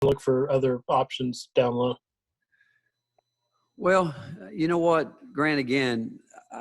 look for other options down low? Well, you know what, Grant, again,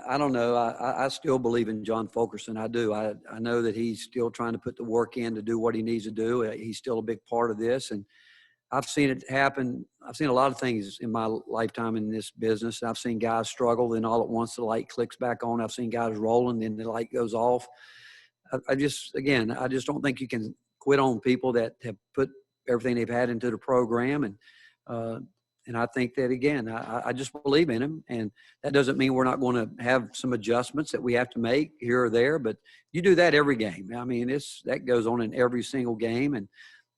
I don't know. I still believe in John Fulkerson. I do. I know that he's still trying to put the work in to do what he needs to do. He's still a big part of this. And I've seen it happen. I've seen a lot of things in my lifetime in this business. I've seen guys struggle, then all at once the light clicks back on. I've seen guys rolling, then the light goes off. I just don't think you can quit on people that have put everything they've had into the program. And I think that, again, I just believe in him. And that doesn't mean we're not going to have some adjustments that we have to make here or there. But you do that every game. I mean, that goes on in every single game. And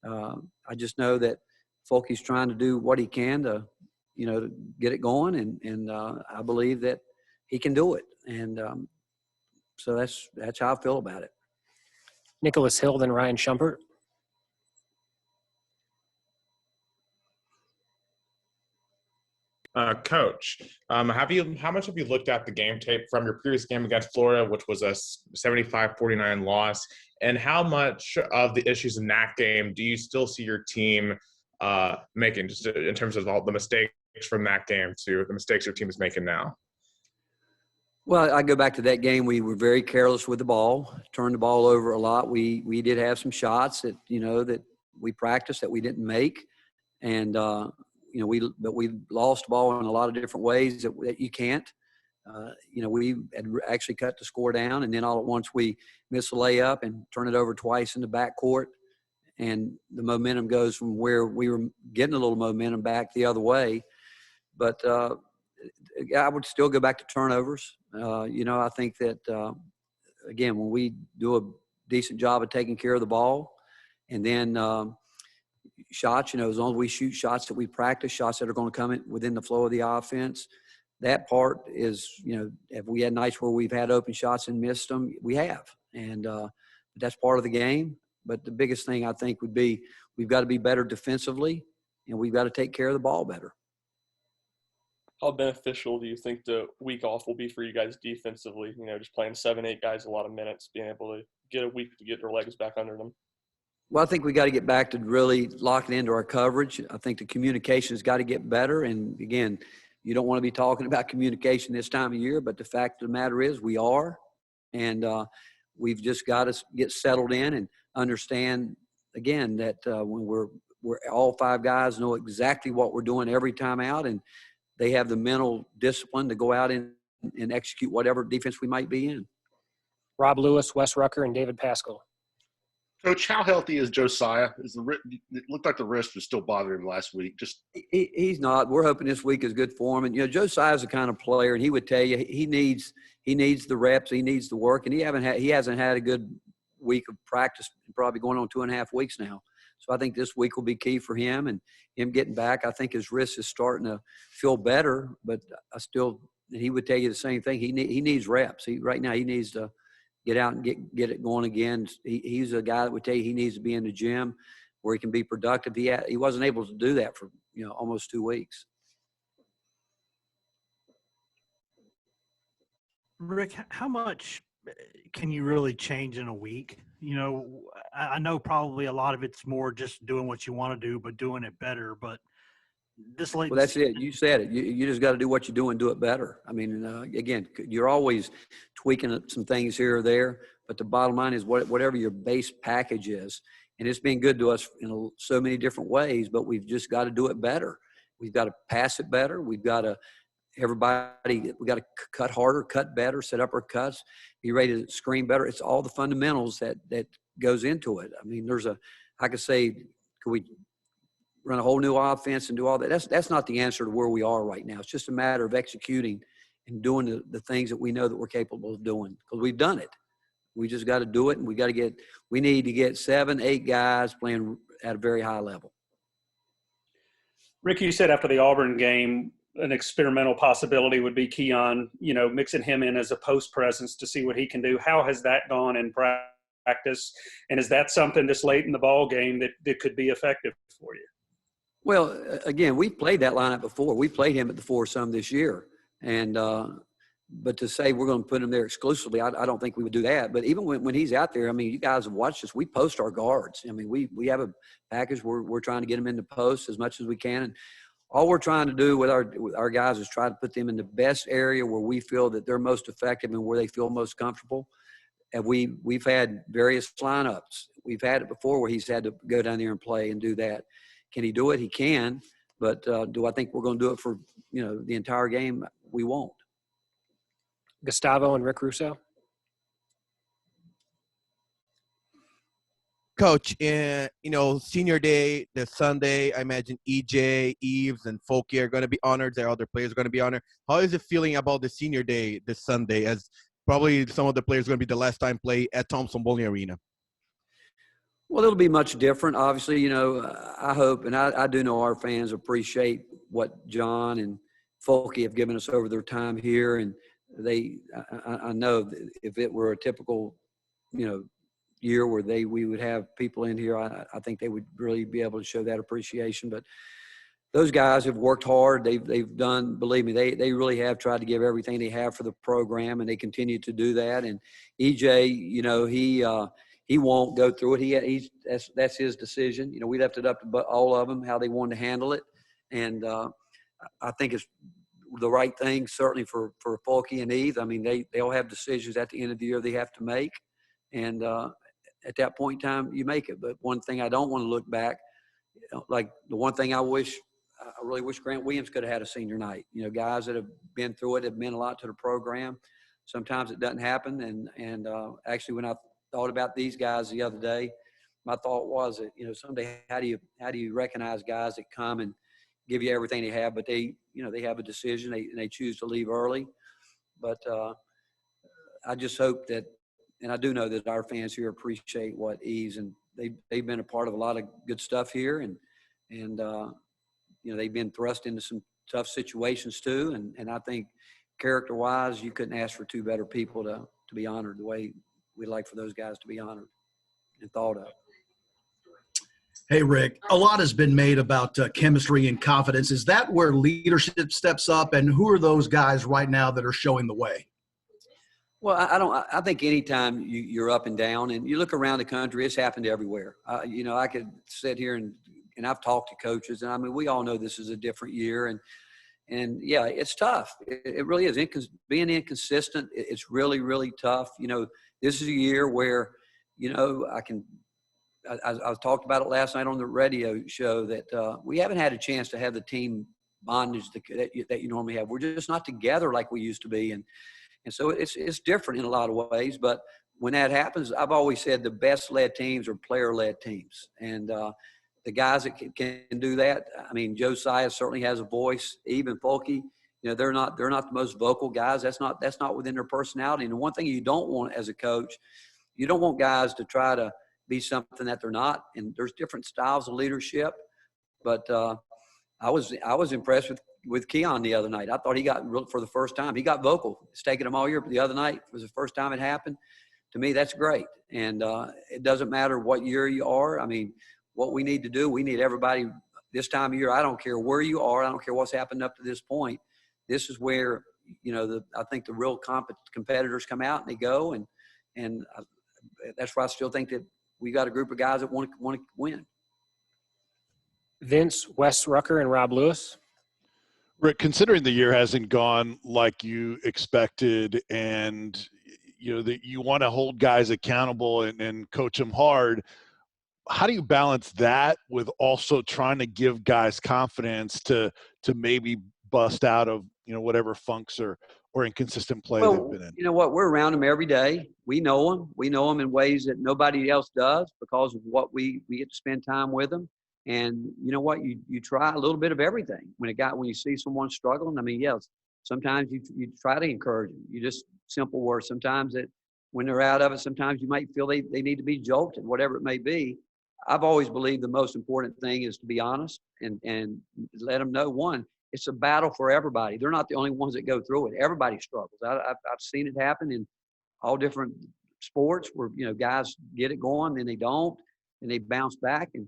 I just know that Fulky's trying to do what he can to get it going. And I believe that he can do it. And so that's how I feel about it. Nicholas Hill, then Ryan Schumpert. Coach, how much have you looked at the game tape from your previous game against Florida, which was a 75-49 loss, and how much of the issues in that game do you still see your team making, just in terms of all the mistakes from that game to the mistakes your team is making now? Well, I go back to that game. We were very careless with the ball, turned the ball over a lot. We did have some shots that that we practiced that we didn't make, and we lost the ball in a lot of different ways that you can't. We had actually cut the score down, and then all at once we miss a layup and turn it over twice in the backcourt, and the momentum goes from where we were getting a little momentum back the other way. But I would still go back to turnovers. I think that, again, when we do a decent job of taking care of the ball, and then shots, as long as we shoot shots that we practice, shots that are going to come in within the flow of the offense, that part is, if we had nights where we've had open shots and missed them, we have. And that's part of the game. But the biggest thing I think would be we've got to be better defensively, and we've got to take care of the ball better. How beneficial do you think the week off will be for you guys defensively? Just playing 7-8 guys a lot of minutes, being able to get a week to get their legs back under them. Well, I think we got to get back to really locking into our coverage. I think the communication has got to get better. And again, you don't want to be talking about communication this time of year, but the fact of the matter is we are, and we've just got to get settled in and understand again that when we're all five guys know exactly what we're doing every time out, and they have the mental discipline to go out and execute whatever defense we might be in. Rob Lewis, Wes Rucker, and David Pascal. Coach, how healthy is Josiah? It looked like the wrist was still bothering him last week. He's not. We're hoping this week is good for him. And Josiah's the kind of player, and he would tell you he needs the reps, he needs the work, and he hasn't had a good week of practice, probably going on 2.5 weeks now. So I think this week will be key for him and him getting back. I think his wrist is starting to feel better, but he would tell you the same thing. He needs reps. Right now he needs to get out and get it going again. He's a guy that would tell you he needs to be in the gym where he can be productive. He wasn't able to do that for almost 2 weeks. Rick, how much can you really change in a week? I know probably a lot of it's more just doing what you want to do, but doing it better. But this late. Well, that's it. You said it. You just got to do what you do and do it better. I mean, again, you're always tweaking some things here or there, but the bottom line is whatever your base package is, and it's been good to us in so many different ways, but we've just got to do it better. We've got to pass it better. We got to cut harder, cut better, set up our cuts, be ready to screen better. It's all the fundamentals that goes into it. I mean, I could say, could we run a whole new offense and do all that? That's not the answer to where we are right now. It's just a matter of executing and doing the things that we know that we're capable of doing, because we've done it. We just got to do it, and we need to get 7-8 guys playing at a very high level. Rick, you said after the Auburn game, an experimental possibility would be Keon, mixing him in as a post presence to see what he can do. How has that gone in practice? And is that something this late in the ball game that could be effective for you? Well, again, we played that lineup before. We played him at the 4 some this year. And, but to say we're going to put him there exclusively, I don't think we would do that. But even when he's out there, I mean, you guys have watched us. We post our guards. I mean, we have a package. We're trying to get them into posts as much as we can. And all we're trying to do with our guys is try to put them in the best area where we feel that they're most effective and where they feel most comfortable. And we've had various lineups. We've had it before where he's had to go down there and play and do that. Can he do it? He can. But do I think we're going to do it for, the entire game? We won't. Gustavo and Rick Russo. Coach, senior day, the Sunday, I imagine EJ, Eves, and Folky are going to be honored. Their other players are going to be honored. How is it feeling about the senior day this Sunday, as probably some of the players are going to be the last time play at Thompson Bowling Arena? Well, it'll be much different. Obviously, I hope, and I do know our fans appreciate what John and Folky have given us over their time here. And I know that if it were a typical, year where we would have people in here, I think they would really be able to show that appreciation. But those guys have worked hard. They've done, believe me, they really have tried to give everything they have for the program, and they continue to do that. And EJ, he won't go through it. That's his decision. We left it up to all of them how they wanted to handle it, and I think it's the right thing certainly for Folky and Eve. I mean, they all have decisions at the end of the year they have to make, and at that point in time you make it. But one thing I don't want to look back, like the one thing I really wish Grant Williams could have had a senior night. Guys that have been through it have meant a lot to the program. Sometimes it doesn't happen, and actually when I thought about these guys the other day, my thought was that someday how do you recognize guys that come and give you everything they have, but they have a decision, they choose to leave early. But I just hope that, and I do know that our fans here appreciate what Eves, and they've been a part of a lot of good stuff here, and they've been thrust into some tough situations too, and I think character-wise, you couldn't ask for two better people to be honored the way we'd like for those guys to be honored and thought of. Hey, Rick, a lot has been made about chemistry and confidence. Is that where leadership steps up, and who are those guys right now that are showing the way? Well, I think anytime you're up and down, and you look around the country, it's happened everywhere. I could sit here and I've talked to coaches, and I mean, we all know this is a different year, and yeah, it's tough. It really is. Being inconsistent, it's really, really tough. This is a year where, I talked about it last night on the radio show that we haven't had a chance to have the team bondage that you normally have. We're just not together like we used to be, and so it's different in a lot of ways. But when that happens, I've always said the best led teams are player led teams, and the guys that can do that. I mean, Josiah certainly has a voice. Even Folky, they're not the most vocal guys. That's not within their personality. And the one thing you don't want as a coach, you don't want guys to try to be something that they're not. And there's different styles of leadership. But I was impressed with Keon the other night. I thought he got for the first time. He got vocal. It's taken him all year, but the other night was the first time it happened. To me, that's great. And it doesn't matter what year you are. I mean, what we need to do, we need everybody this time of year. I don't care where you are. I don't care what's happened up to this point. This is where, I think the real competitors come out and they go. And that's why I still think that we got a group of guys that want to win. Vince, Wes Rucker, and Rob Lewis. Rick, considering the year hasn't gone like you expected, and that you want to hold guys accountable and coach them hard, how do you balance that with also trying to give guys confidence to maybe bust out of whatever funks or inconsistent play they've been in? You know what? We're around them every day. We know them. We know them in ways that nobody else does because of what we get to spend time with them. And you know what? You try a little bit of everything. When you see someone struggling, I mean, yes, sometimes you try to encourage them. You just simple words. Sometimes when they're out of it, sometimes you might feel they need to be jolted, whatever it may be. I've always believed the most important thing is to be honest and let them know, one, it's a battle for everybody. They're not the only ones that go through it. Everybody struggles. I've seen it happen in all different sports where, guys get it going, then they don't, and they bounce back. And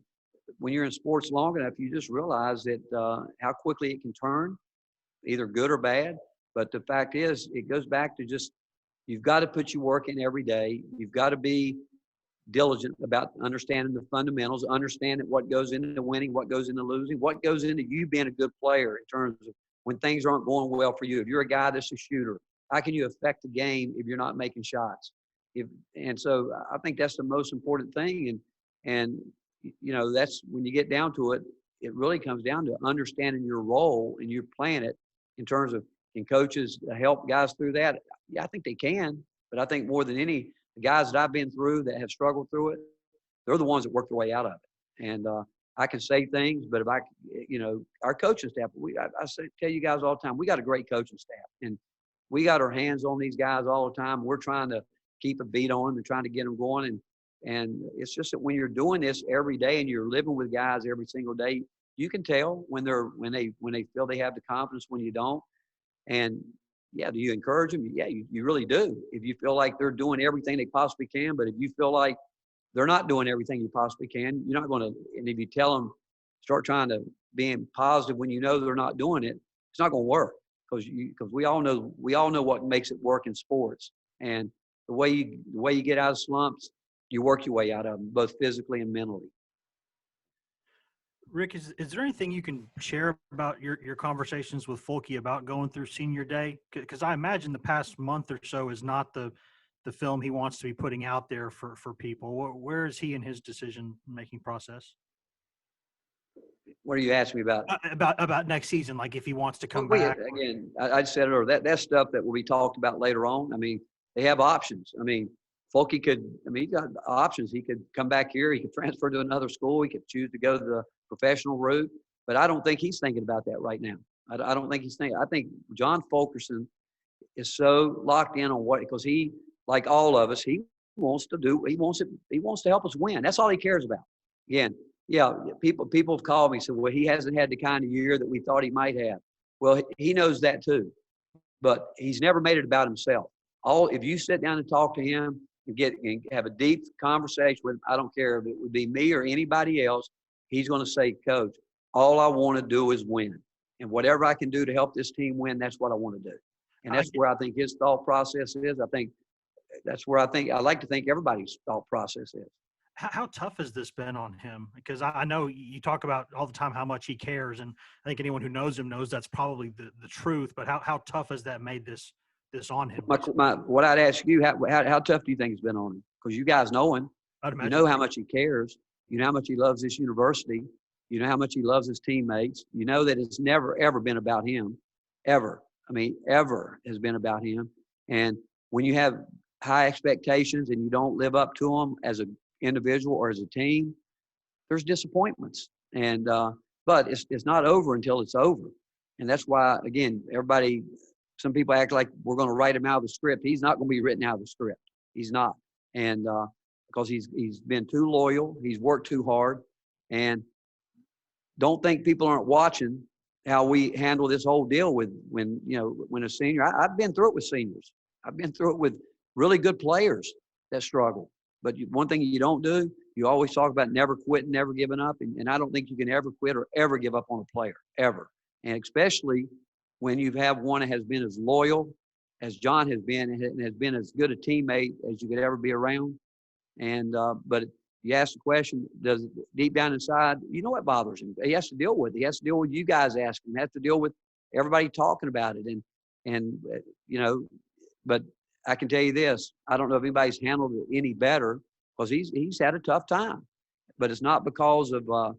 when you're in sports long enough, you just realize that how quickly it can turn, either good or bad. But the fact is, it goes back to just, you've got to put your work in every day. You've got to be diligent about understanding the fundamentals, understanding what goes into winning, what goes into losing, what goes into you being a good player in terms of when things aren't going well for you. If you're a guy that's a shooter, how can you affect the game if you're not making shots? And so I think that's the most important thing. And that's when you get down to it, it really comes down to understanding your role and you're playing it in terms of, can coaches help guys through that? Yeah, I think they can. But I think more than any, the guys that I've been through that have struggled through it, they're the ones that work their way out of it. And I can say things, but if our coaching staff, tell you guys all the time, we got a great coaching staff. And we got our hands on these guys all the time. We're trying to keep a beat on them and trying to get them going. And it's just that when you're doing this every day and you're living with guys every single day, you can tell when they feel they have the confidence, when you don't. And yeah, do you encourage them? Yeah, you really do. If you feel like they're doing everything they possibly can, but if you feel like they're not doing everything you possibly can, you're not going to. And if you tell them, start trying to being positive when you know they're not doing it, it's not going to work, because we all know what makes it work in sports. And the way you get out of slumps, you work your way out of them, both physically and mentally. Rick, is there anything you can share about your conversations with Fulke about going through senior day? Because I imagine the past month or so is not the film he wants to be putting out there for people. Where is he in his decision-making process? What are you asking me about? About next season, like if he wants to come back. Again, I said it earlier, that's stuff that will be talked about later on. I mean, they have options. I mean, Fulke he got options. He could come back here. He could transfer to another school. He could choose to go the professional route. But I don't think he's thinking about that right now. I don't think he's thinking. I think John Fulkerson is so locked in on because he, like all of us, he wants to help us win. That's all he cares about. Again, yeah, people have called me and said, well, he hasn't had the kind of year that we thought he might have. Well, he knows that too. But he's never made it about himself. If you sit down and talk to him, and have a deep conversation with him, I don't care if it would be me or anybody else, he's going to say, Coach, all I want to do is win. And whatever I can do to help this team win, that's what I want to do. And that's where I think his thought process is. I think that's where I like to think everybody's thought process is. How tough has this been on him? Because I know you talk about all the time how much he cares, and I think anyone who knows him knows that's probably the truth. But how tough has that made this on him? What I'd ask you, how tough do you think it's been on him? Because you guys know him. You know how much he cares. You know how much he loves this university. You know how much he loves his teammates. You know that it's never, ever been about him. Ever. I mean, ever has been about him. And when you have high expectations and you don't live up to them as an individual or as a team, there's disappointments. And but it's not over until it's over. And that's why, again, some people act like we're going to write him out of the script. He's not going to be written out of the script. He's not. And because he's been too loyal. He's worked too hard. And don't think people aren't watching how we handle this whole deal when a senior. I've been through it with seniors. I've been through it with really good players that struggle. But one thing you don't do, you always talk about never quitting, never giving up. And I don't think you can ever quit or ever give up on a player, ever. And especially when you have one that has been as loyal as John has been and has been as good a teammate as you could ever be around. And but you ask the question, does deep down inside, you know what bothers him? He has to deal with it. He has to deal with you guys asking. He has to deal with everybody talking about it. But I can tell you this, I don't know if anybody's handled it any better, because he's had a tough time. But it's not because of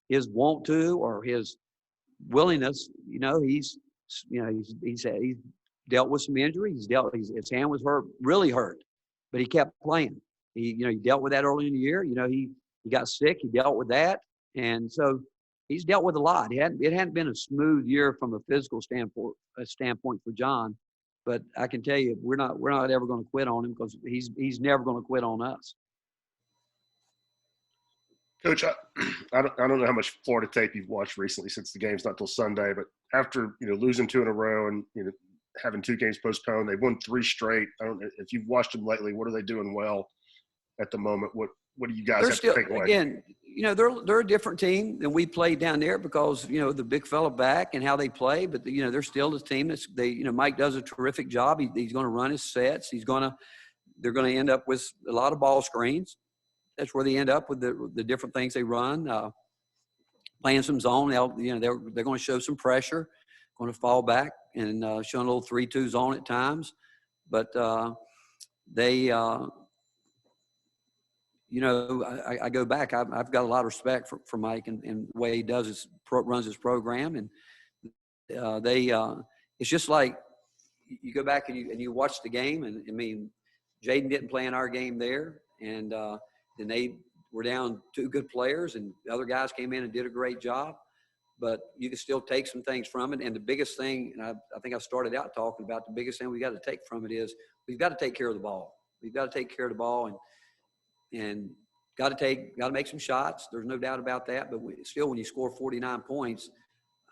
his want to or his willingness. He's dealt with some injuries. His hand was really hurt, but he kept playing. He dealt with that early in the year. He got sick. He dealt with that, and so he's dealt with a lot. It hadn't been a smooth year from a physical standpoint for John, but I can tell you we're not ever going to quit on him, because he's never going to quit on us. Coach, I don't know how much Florida tape you've watched recently, since the game's not till Sunday, but after losing 2 in a row and having 2 games postponed, they've won 3 straight. I don't know if you've watched them lately. What are they doing well at the moment? what do you guys They're have still, to take away? again, they're a different team than we played down there because, the big fella back and how they play, but they're still a team Mike does a terrific job. He's going to run his sets. They're going to end up with a lot of ball screens. That's where they end up with the different things they run. Playing some zone, they're going to show some pressure, going to fall back and showing a little 3-2 zone at times. But they, I go back. I've got a lot of respect for Mike and the way he runs his program, and it's just like you go back and you watch the game, and I mean, Jaden didn't play in our game there, and then they were down 2 good players, and the other guys came in and did a great job. But you can still take some things from it. And the biggest thing, and I think I started out talking about, the biggest thing we got to take from it is we've got to take care of the ball. We've got to take care of the ball and got to make some shots. There's no doubt about that. But still, when you score 49 points,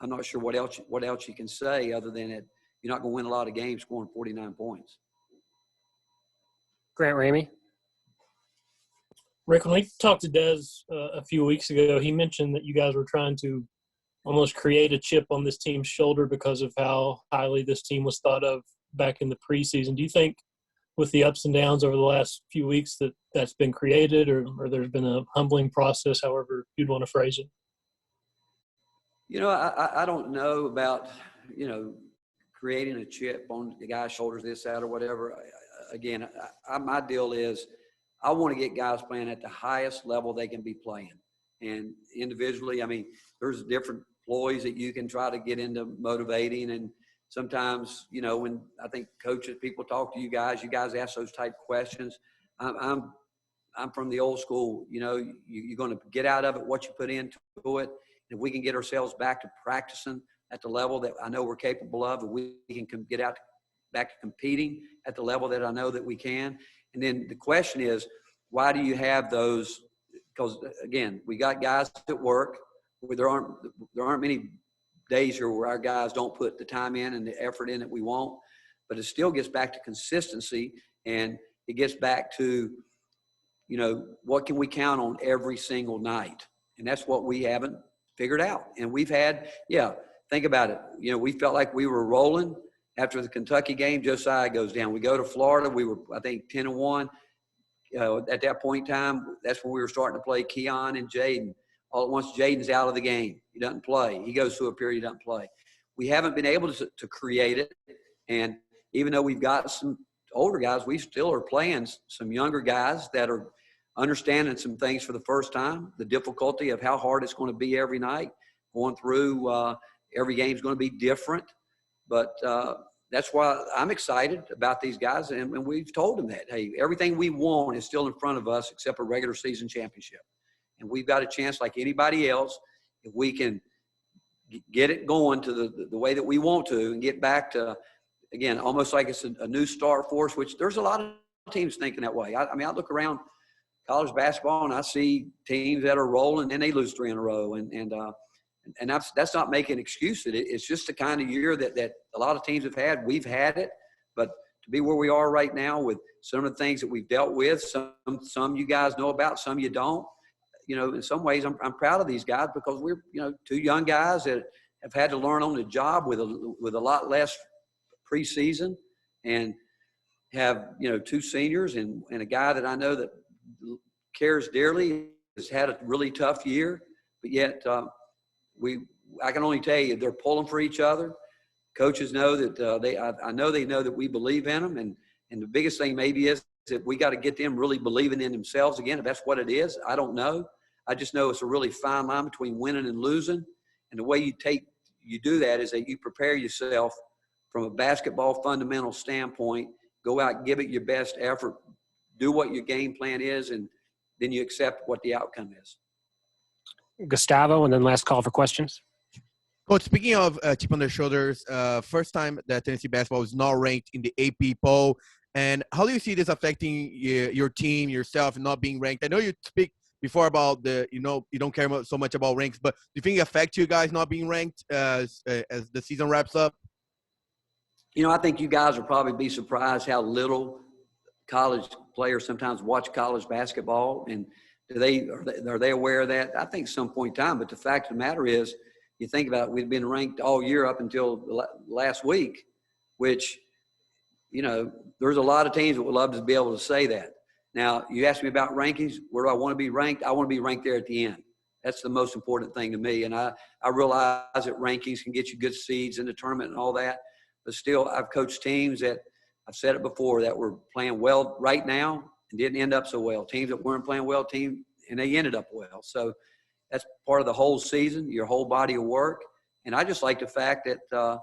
I'm not sure what else you can say other than that you're not going to win a lot of games scoring 49 points. Grant Ramey. Rick, when we talked to Des a few weeks ago, he mentioned that you guys were trying to almost create a chip on this team's shoulder because of how highly this team was thought of back in the preseason. Do you think with the ups and downs over the last few weeks that's been created or there's been a humbling process, however you'd want to phrase it? I don't know about, creating a chip on the guy's shoulders, this, that, or whatever. Again, my deal is I want to get guys playing at the highest level they can be playing. And individually, I mean, there's different ploys that you can try to get into motivating. And sometimes, when I think coaches, people talk to you guys ask those type questions. I'm from the old school, you're going to get out of it what you put into it. If we can get ourselves back to practicing at the level that I know we're capable of, and we can get back to competing at the level that I know that we can. And then the question is, why do you have those? Because again, we got guys at work. There aren't many days here where our guys don't put the time in and the effort in that we want. But it still gets back to consistency, and it gets back to, what can we count on every single night? And that's what we haven't figured out. And we've had, think about it. We felt like we were rolling after the Kentucky game. Josiah goes down. We go to Florida. We were, I think, 10-1. At that point in time, that's when we were starting to play Keon and Jaden. All at once, Jaden's out of the game. He doesn't play. He goes through a period, he doesn't play. We haven't been able to create it. And even though we've got some older guys, we still are playing some younger guys that are understanding some things for the first time, the difficulty of how hard it's going to be every night, going through every game is going to be different. But that's why I'm excited about these guys. And we've told them that, hey, everything we want is still in front of us except a regular season championship. And we've got a chance like anybody else if we can get it going to the way that we want to and get back to, again, almost like it's a new start for us, which there's a lot of teams thinking that way. I mean, I look around college basketball and I see teams that are rolling and they lose 3 in a row. And that's not making excuses. It's just the kind of year that a lot of teams have had. We've had it, but to be where we are right now with some of the things that we've dealt with, some you guys know about, some you don't. In some ways, I'm proud of these guys because we're 2 young guys that have had to learn on the job with a lot less preseason, and have 2 seniors and a guy that I know that cares dearly, has had a really tough year, but yet I can only tell you they're pulling for each other. Coaches know that I know they know that we believe in them, and the biggest thing maybe is that we got to get them really believing in themselves again. If that's what it is, I don't know. I just know it's a really fine line between winning and losing, and the way you do that is that you prepare yourself from a basketball fundamental standpoint. Go out, give it your best effort, do what your game plan is, and then you accept what the outcome is. Gustavo, and then last call for questions. Coach, speaking of chip on their shoulders, first time that Tennessee basketball is not ranked in the AP poll. And how do you see this affecting your team, yourself, and not being ranked? I know you speak before about you don't care so much about ranks, but do you think it affects you guys not being ranked as the season wraps up? I think you guys will probably be surprised how little college players sometimes watch college basketball. And Are they aware of that? I think some point in time, but the fact of the matter is, you think about it, we've been ranked all year up until last week, which, you know, there's a lot of teams that would love to be able to say that. Now, you asked me about rankings. Where do I want to be ranked? I want to be ranked there at the end. That's the most important thing to me. And I realize that rankings can get you good seeds in the tournament and all that. But still, I've coached teams that, I've said it before, that were playing well right now and didn't end up so well. Teams that weren't playing well, and they ended up well. So that's part of the whole season, your whole body of work. And I just like the fact that,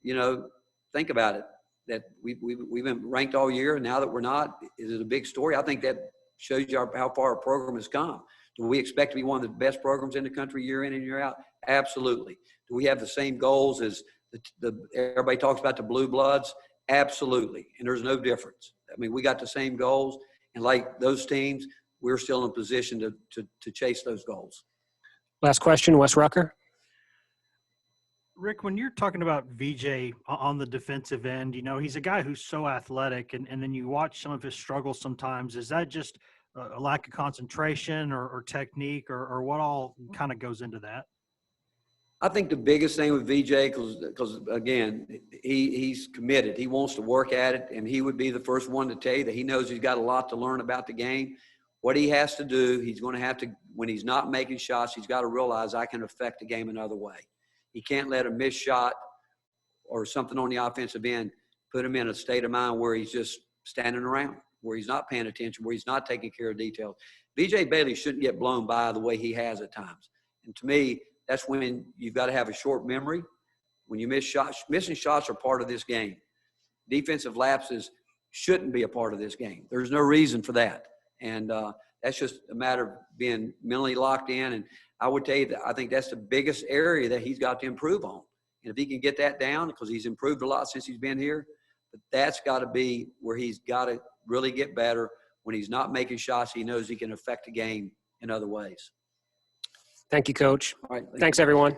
you know, think about it, that we've been ranked all year, and now that we're not, is it a big story? I think that shows you how far our program has come. Do we expect to be one of the best programs in the country year in and year out? Absolutely. Do we have the same goals as everybody talks about the blue bloods? Absolutely. And there's no difference. I mean, we got the same goals, and like those teams, we're still in a position to chase those goals. Last question, Wes Rucker. Rick, when you're talking about VJ on the defensive end, you know, he's a guy who's so athletic, and then you watch some of his struggles sometimes. Is that just a lack of concentration or technique, or what all kind of goes into that? I think the biggest thing with VJ, because again, he's committed. He wants to work at it, and he would be the first one to tell you that he knows he's got a lot to learn about the game. What he has to do, he's going to have to, when he's not making shots, he's got to realize I can affect the game another way. He can't let a missed shot or something on the offensive end put him in a state of mind where he's just standing around, where he's not paying attention, where he's not taking care of details. VJ Bailey shouldn't get blown by the way he has at times. And to me, that's when you've got to have a short memory. When you miss shots, missing shots are part of this game. Defensive lapses shouldn't be a part of this game. There's no reason for that. And that's just a matter of being mentally locked in. And I would tell you that I think that's the biggest area that he's got to improve on. And if he can get that down, because he's improved a lot since he's been here, but that's got to be where he's got to really get better. When he's not making shots, he knows he can affect the game in other ways. Thank you, Coach. All right, Thanks, everyone.